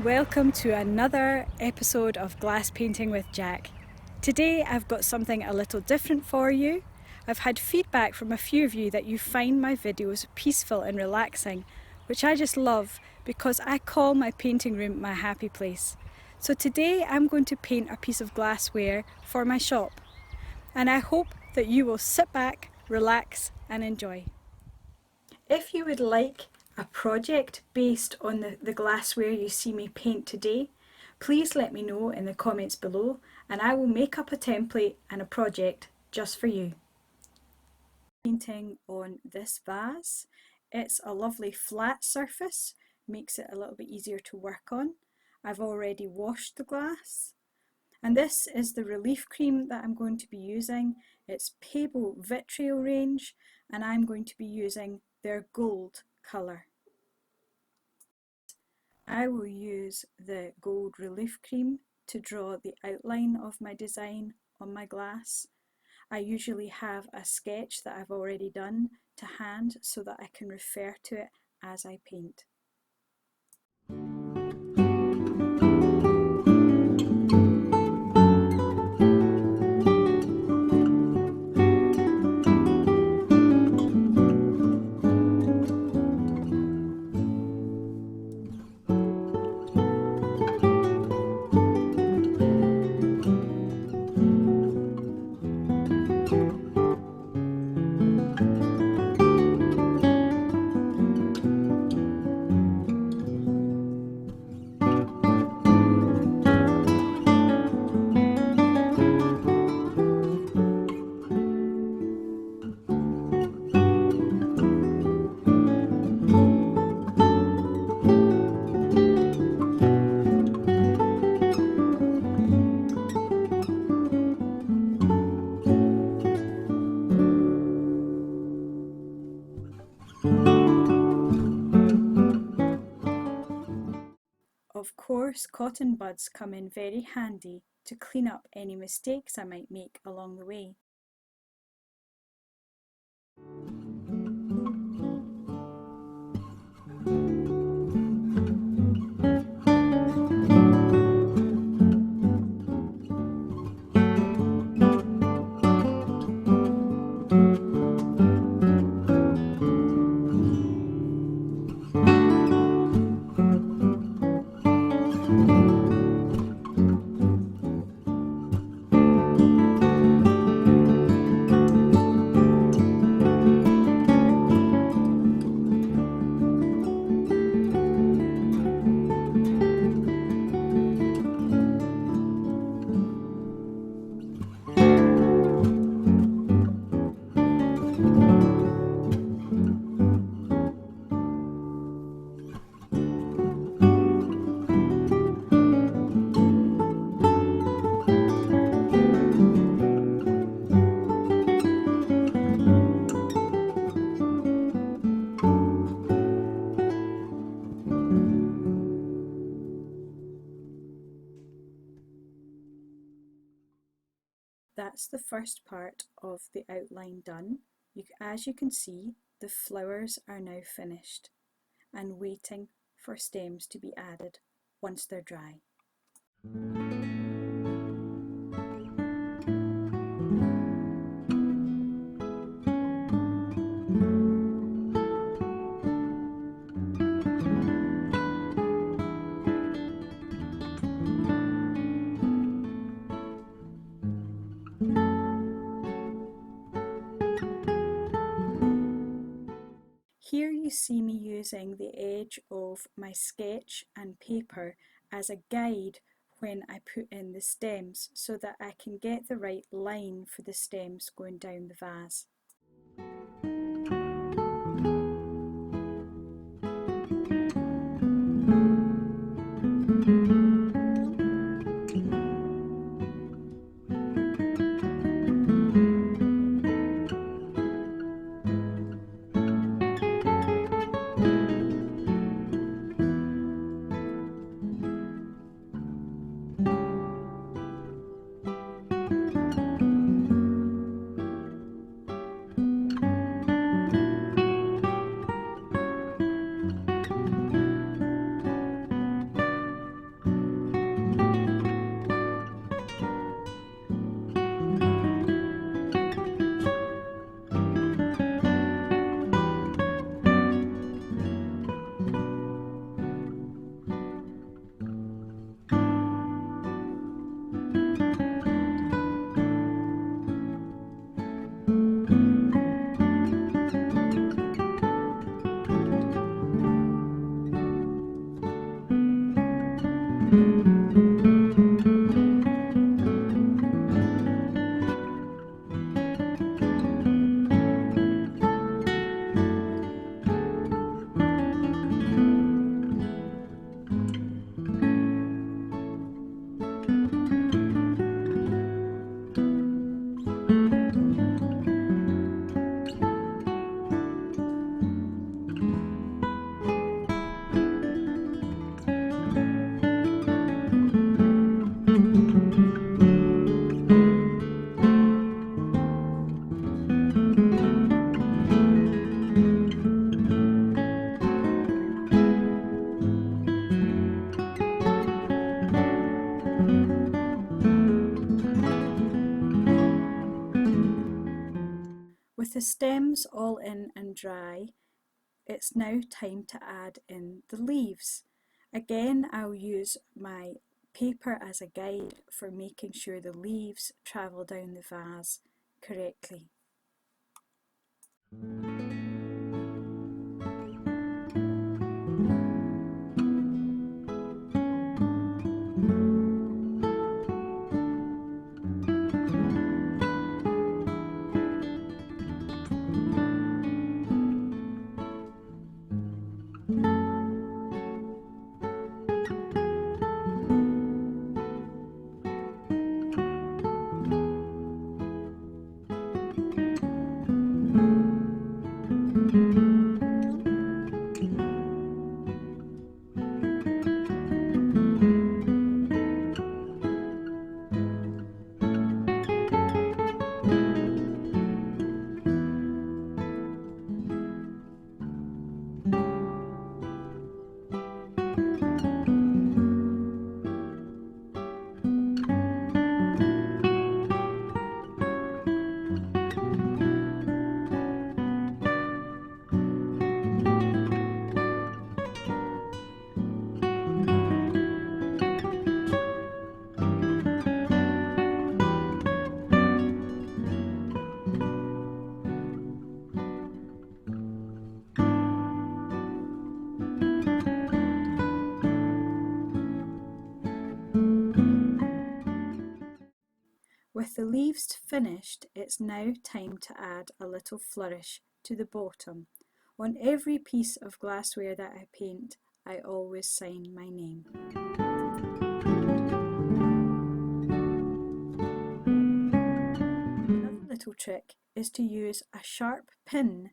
welcome to another episode of Glass Painting with Jack. Today I've got something a little different for you. I've had feedback from a few of you that you find my videos peaceful and relaxing, which I just love because I call my painting room my happy place. So today I'm going to paint a piece of glassware for my shop, and I hope that you will sit back, relax and enjoy. If you would like a project based on the glassware you see me paint today, please let me know in the comments below and I will make up a template and a project just for you. Painting on this vase. It's a lovely flat surface, makes it a little bit easier to work on. I've already washed the glass. And this is the relief cream that I'm going to be using. It's Pebble Vitriol range and I'm going to be using their gold colour. I will use the gold relief cream to draw the outline of my design on my glass. I usually have a sketch that I've already done to hand so that I can refer to it as I paint. Of course, cotton buds come in very handy to clean up any mistakes I might make along the way. That's the first part of the outline done. As you can see, the flowers are now finished and waiting for stems to be added once they're dry. Here you see me using the edge of my sketch and paper as a guide when I put in the stems so that I can get the right line for the stems going down the vase. With the stems all in and dry, it's now time to add in the leaves. Again, I'll use my paper as a guide for making sure the leaves travel down the vase correctly. With the leaves finished, it's now time to add a little flourish to the bottom. On every piece of glassware that I paint, I always sign my name. Another little trick is to use a sharp pin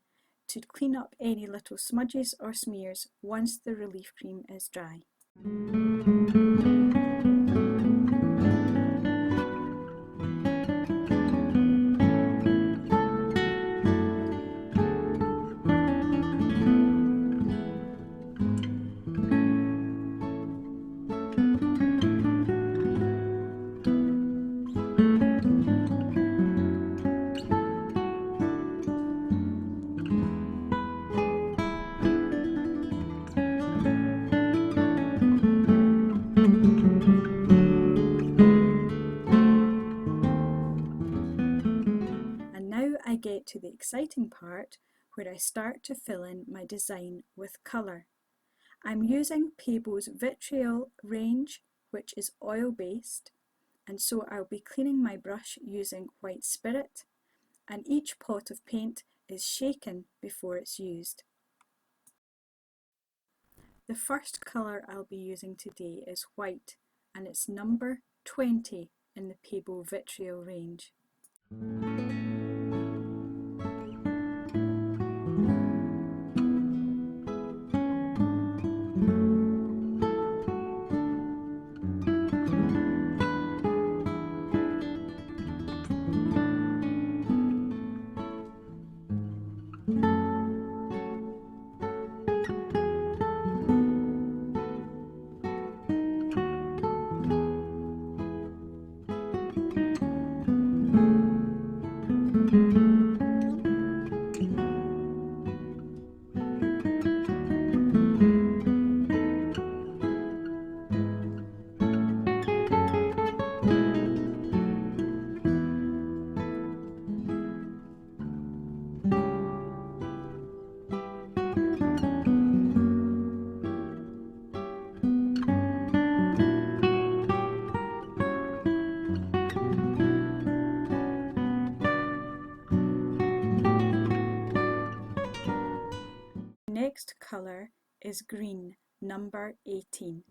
to clean up any little smudges or smears once the relief cream is dry. I get to the exciting part where I start to fill in my design with colour. I'm using Peble's Vitriol range, which is oil based, and so I'll be cleaning my brush using white spirit, and each pot of paint is shaken before it's used. The first colour I'll be using today is white, and it's number 20 in the Peble Vitriol range. Next colour is green, number 18.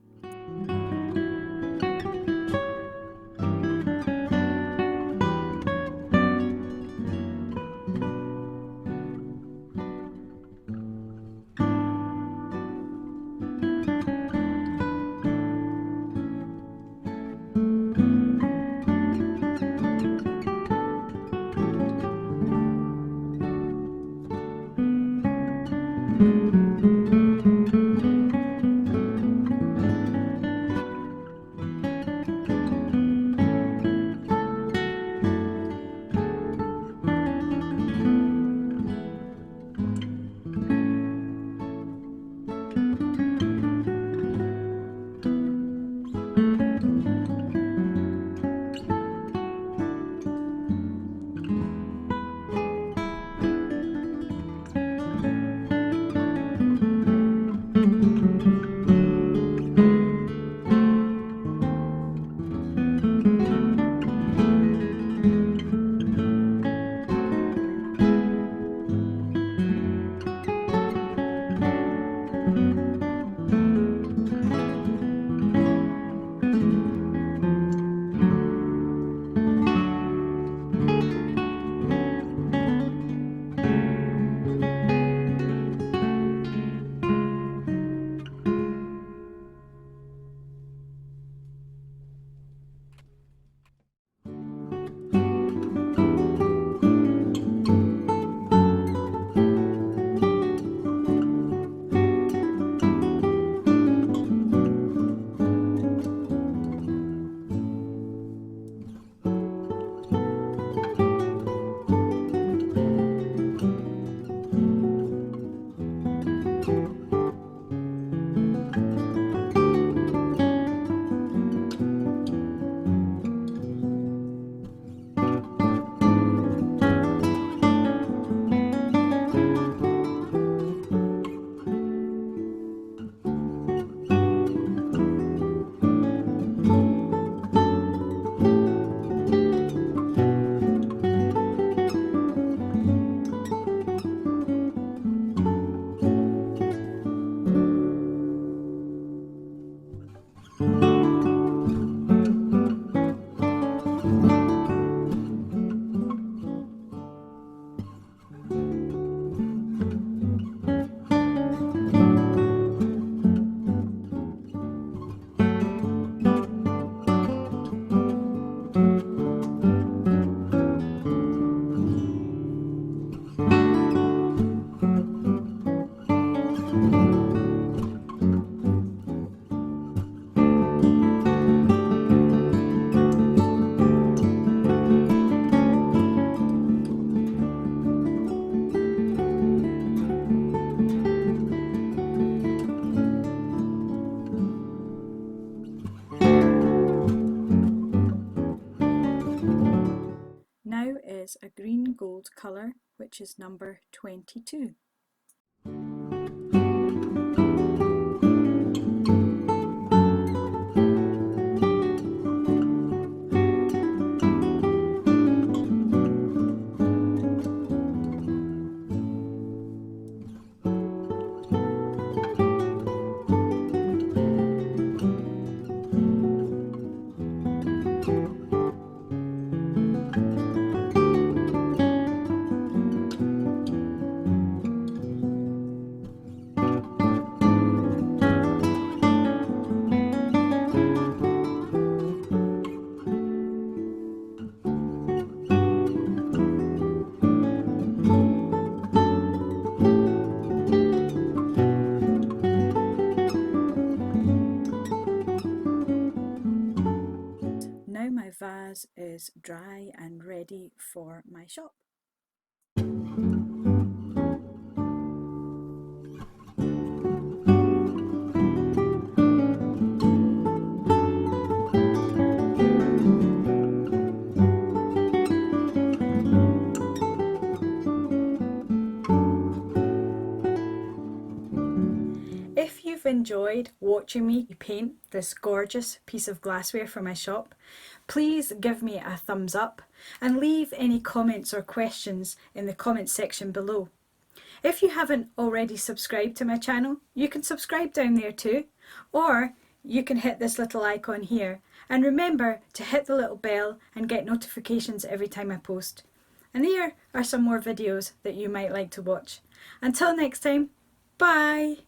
Now is a green gold colour, which is number 22. Now my vase is dry and ready for my shop. If you've enjoyed watching me paint this gorgeous piece of glassware for my shop, please give me a thumbs up and leave any comments or questions in the comments section below. If you haven't already subscribed to my channel, you can subscribe down there too, or you can hit this little icon here, and remember to hit the little bell and get notifications every time I post. And here are some more videos that you might like to watch. Until next time, bye!